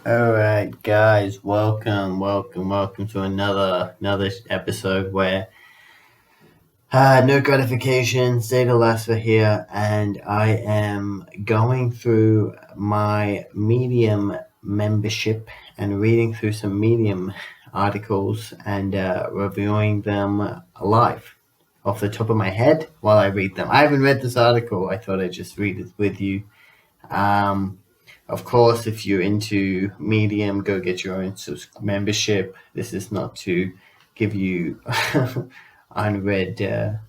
All right, guys, welcome to another episode where no gratifications, data less for here, and I am going through my Medium membership and reading through some Medium articles and reviewing them live off the top of my head while I read them. I haven't read this article. I thought I'd just read it with you. Um, of course, if you're into Medium, go get your own membership. This is not to give you unread.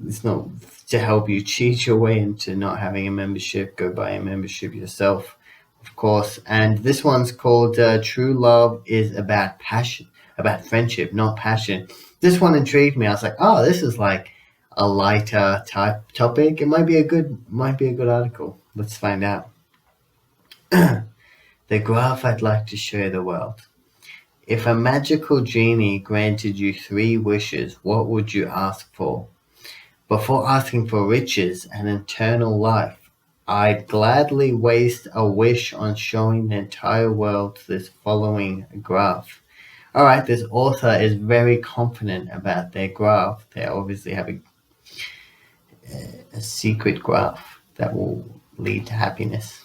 It's not to help you cheat your way into not having a membership. Go buy a membership yourself, of course. And this one's called "True Love is About Passion, About Friendship, Not Passion." This one intrigued me. I was like, "Oh, this is like a lighter type topic. It might be a good article. Let's find out." The graph I'd like to show the world. If a magical genie granted you 3 wishes, what would you ask for? Before asking for riches and eternal life, I'd gladly waste a wish on showing the entire world this following graph. Alright, this author is very confident about their graph. They obviously have a secret graph that will lead to happiness.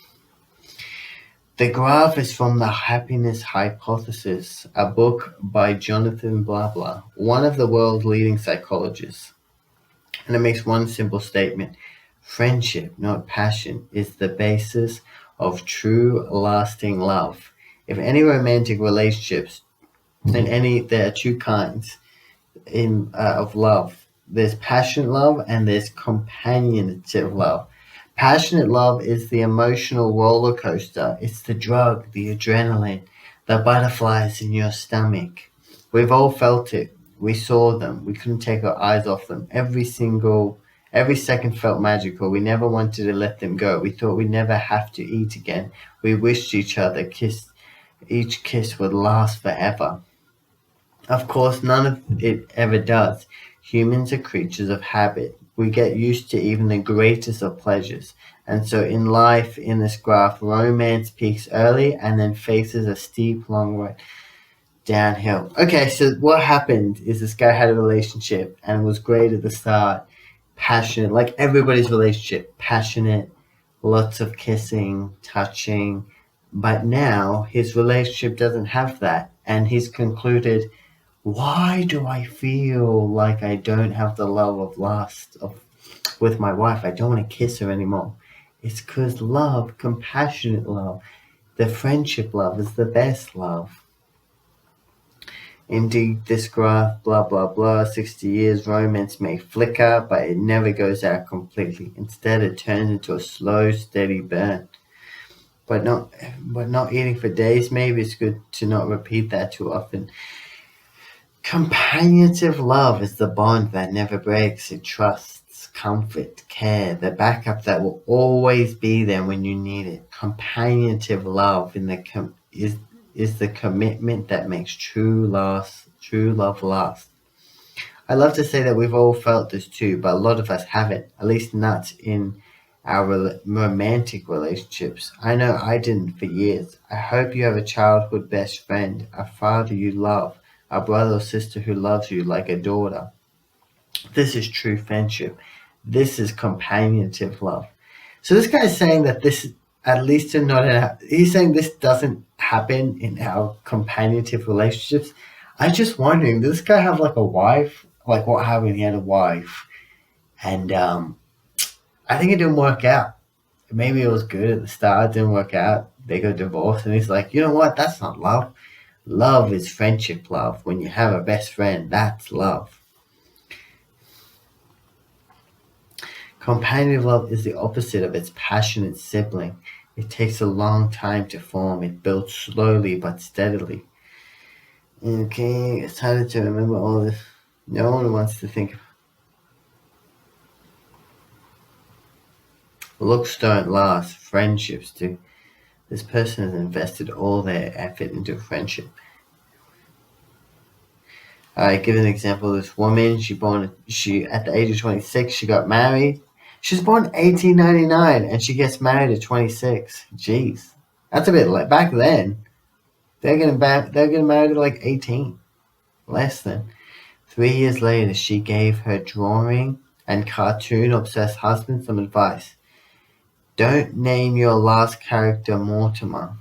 The graph is from The Happiness Hypothesis, a book by Jonathan Blah, one of the world's leading psychologists. And it makes one simple statement: friendship, not passion, is the basis of true, lasting love. If any romantic relationships, there are 2 kinds of love. There's passionate love and there's companionship love. Passionate love is the emotional roller coaster. It's the drug, the adrenaline, the butterflies in your stomach. We've all felt it. We saw them. We couldn't take our eyes off them. Every second felt magical. We never wanted to let them go. We thought we'd never have to eat again. We wished each other each kiss would last forever. Of course, none of it ever does. Humans are creatures of habit. We get used to even the greatest of pleasures. And so in life, in this graph, romance peaks early and then faces a steep, long way downhill. Okay, so what happened is this guy had a relationship and was great at the start, passionate, like everybody's relationship, passionate, lots of kissing, touching. But now his relationship doesn't have that. And he's concluded, why do I feel like I don't have the love of lust with my wife? I don't want to kiss her anymore. It's because love, compassionate love, the friendship love is the best love. Indeed, this graph, blah, blah, blah, 60 years, romance may flicker, but it never goes out completely. Instead, it turns into a slow, steady burn. But not eating for days, maybe it's good to not repeat that too often. Companionship love is the bond that never breaks. It trusts, comfort, care, the backup that will always be there when you need it. Companionship love is the commitment that makes true love last. I love to say that we've all felt this too, but a lot of us haven't, at least not in our romantic relationships. I know I didn't for years. I hope you have a childhood best friend, a father you love, a brother or sister who loves you like a daughter. This is true friendship. This is companionship love. So this guy's saying that this, at least in not, he's saying this doesn't happen in our companionship relationships. I'm just wondering, does this guy have like a wife? Like what happened? He had a wife, and I think it didn't work out. Maybe it was good at the start, it didn't work out. They got divorced, and he's like, you know what? That's not love. Love is friendship love. When you have a best friend, that's love. Companion love is the opposite of its passionate sibling. It takes a long time to form. It builds slowly but steadily. Okay, it's harder to remember all this. No one wants to think. Looks don't last. Friendships do. This person has invested all their effort into friendship. I give an example of this woman. She at the age of 26, she got married. She was born 1899 and she gets married at 26. Jeez. That's a bit like back then. They're getting married at like 18, less than. 3 years later, she gave her drawing and cartoon obsessed husband some advice. Don't name your last character Mortimer.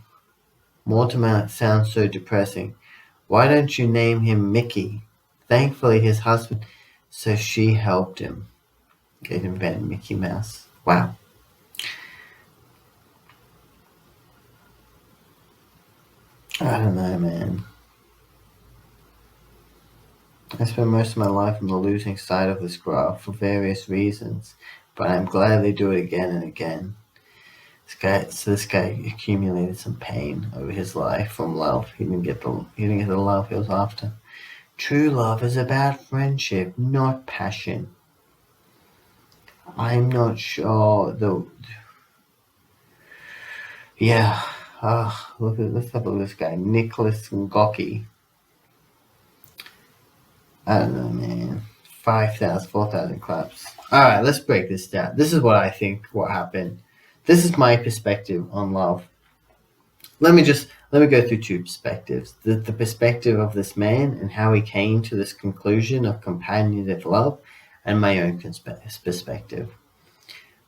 Mortimer sounds so depressing. Why don't you name him Mickey? Thankfully, his husband. So she helped him get invent Mickey Mouse. Wow. I don't know, man. I spent most of my life on the losing side of this graph for various reasons, but I'm glad they do it again and again. This guy accumulated some pain over his life from love. He didn't get the love he was after. True love is about friendship, not passion. I'm not sure though. Yeah. Let's have a look at this guy, Nicholas Ngoki. I don't know, man. 5,000, 4,000 claps. All right, let's break this down. This is what I think what happened. This is my perspective on love. Let me go through two perspectives. The perspective of this man and how he came to this conclusion of companionship love, and my own perspective.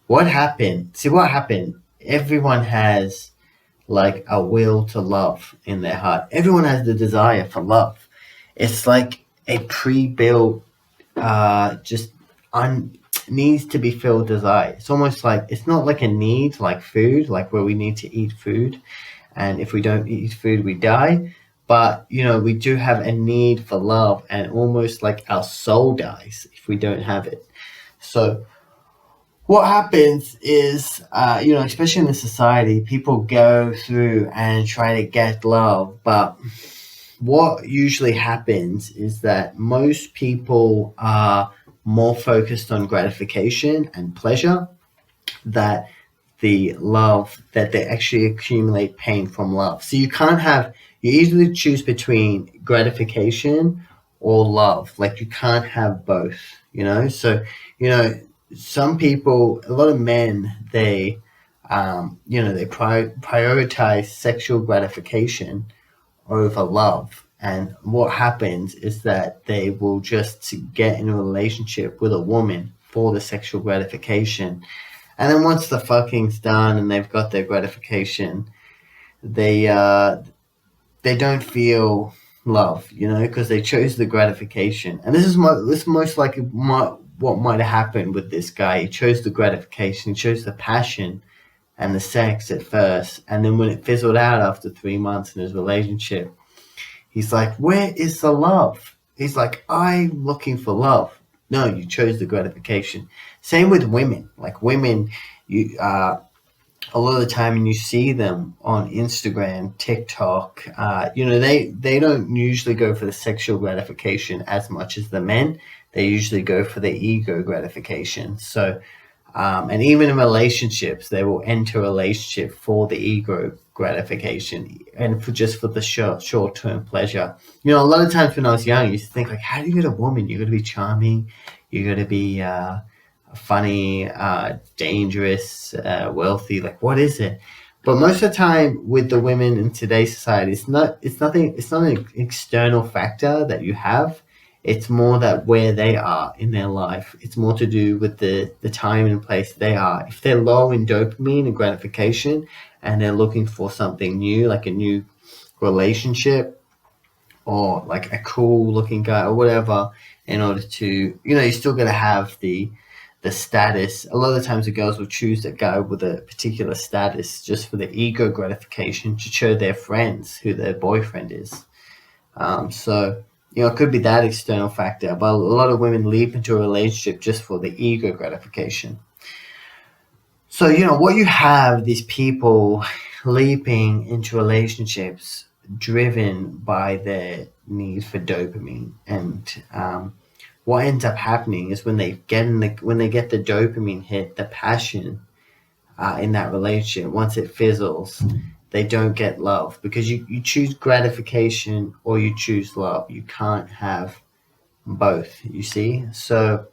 What happened? See what happened? Everyone has like a will to love in their heart. Everyone has the desire for love. It's like a pre-built, just needs to be filled desire. It's almost like it's not like a need like food, like where we need to eat food, and if we don't eat food, we die. But we do have a need for love, and almost like our soul dies if we don't have it. So what happens is, especially in the society, people go through and try to get love, but what usually happens is that most people are more focused on gratification and pleasure that the love that they actually accumulate pain from love. So you easily choose between gratification or love. Like you can't have both, So, some people, a lot of men, they prioritize sexual gratification over love. And what happens is that they will just get in a relationship with a woman for the sexual gratification. And then once the fucking's done and they've got their gratification, they don't feel love, because they chose the gratification. And this is most likely what might have happened with this guy. He chose the gratification, he chose the passion and the sex at first. And then when it fizzled out after 3 months in his relationship, he's like, where is the love? He's like, I'm looking for love. No, you chose the gratification. Same with women. Like women, a lot of the time, and you see them on Instagram, TikTok, they don't usually go for the sexual gratification as much as the men. They usually go for the ego gratification. So, and even in relationships, they will enter a relationship for the ego gratification and for the short-term pleasure. A lot of times when I was young, I used to think like, how do you get a woman? You got to be charming, you got to be funny, dangerous, wealthy. Like, what is it? But most of the time with the women in today's society, it's not an external factor that you have. It's more that where they are in their life. It's more to do with the time and place they are. If they're low in dopamine and gratification and they're looking for something new, like a new relationship or like a cool looking guy or whatever, in order to, you still got to have the status. A lot of the times the girls will choose a guy with a particular status just for the ego gratification to show their friends who their boyfriend is. So, it could be that external factor, but a lot of women leap into a relationship just for the ego gratification. So, what you have, these people leaping into relationships driven by their need for dopamine. And what ends up happening is when they get the dopamine hit, the passion in that relationship, once it fizzles, they don't get love, because you choose gratification or you choose love. You can't have both, you see? So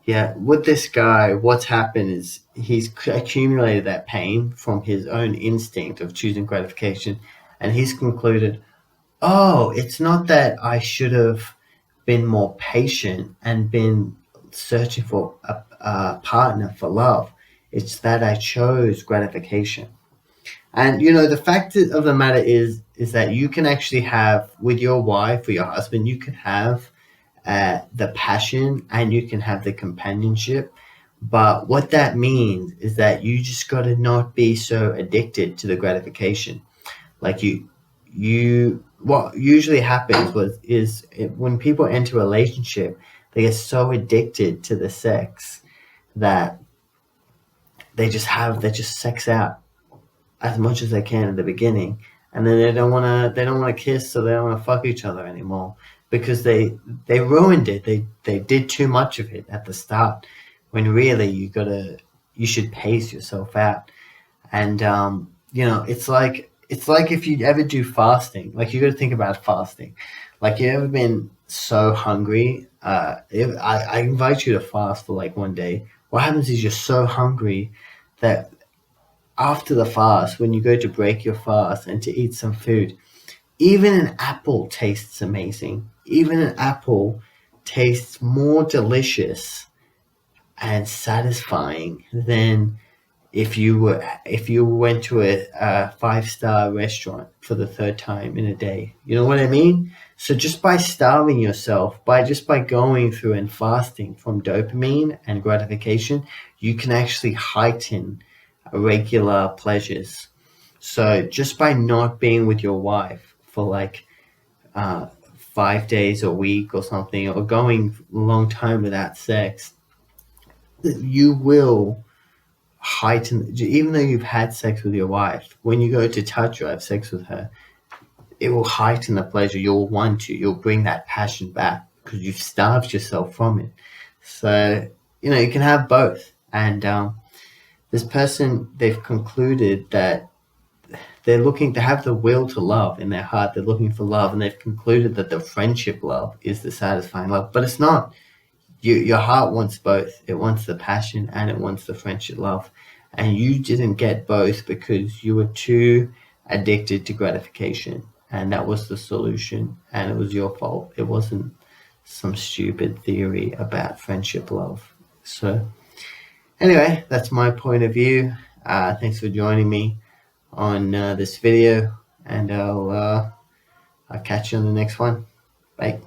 Yeah, with this guy, what's happened is he's accumulated that pain from his own instinct of choosing gratification, and he's concluded, oh, it's not that I should have been more patient and been searching for a partner for love. It's that I chose gratification. And the fact of the matter is that you can actually have with your wife or your husband, you can have the passion and you can have the companionship. But what that means is that you just got to not be so addicted to the gratification. Like what usually happens when people enter a relationship, they get so addicted to the sex that they just sex out as much as they can at the beginning, and then they don't want to kiss, so they don't want to fuck each other anymore because they ruined it. They did too much of it at the start, when really you should pace yourself out. And it's like if you ever do fasting, like you got to think about fasting. Like you ever been so hungry? If I invite you to fast for like one day. What happens is you're so hungry that after the fast, when you go to break your fast and to eat some food, even an apple tastes amazing. Even an apple tastes more delicious and satisfying than if you went to a 5-star restaurant for the third time in a day. You know what I mean? So just by starving yourself, by going through and fasting from dopamine and gratification, you can actually heighten regular pleasures. So just by not being with your wife for like 5 days a week or something, or going a long time without sex, you will heighten, even though you've had sex with your wife, when you go to touch or have sex with her, it will heighten the pleasure. You'll bring that passion back because you've starved yourself from it. So you can have both. And this person, they've concluded that they have the will to love in their heart. They're looking for love, and they've concluded that the friendship love is the satisfying love, but it's not. Your heart wants both. It wants the passion and it wants the friendship love. And you didn't get both because you were too addicted to gratification. And that was the solution. And it was your fault. It wasn't some stupid theory about friendship love. So, anyway, that's my point of view. Thanks for joining me on this video. And I'll catch you on the next one. Bye.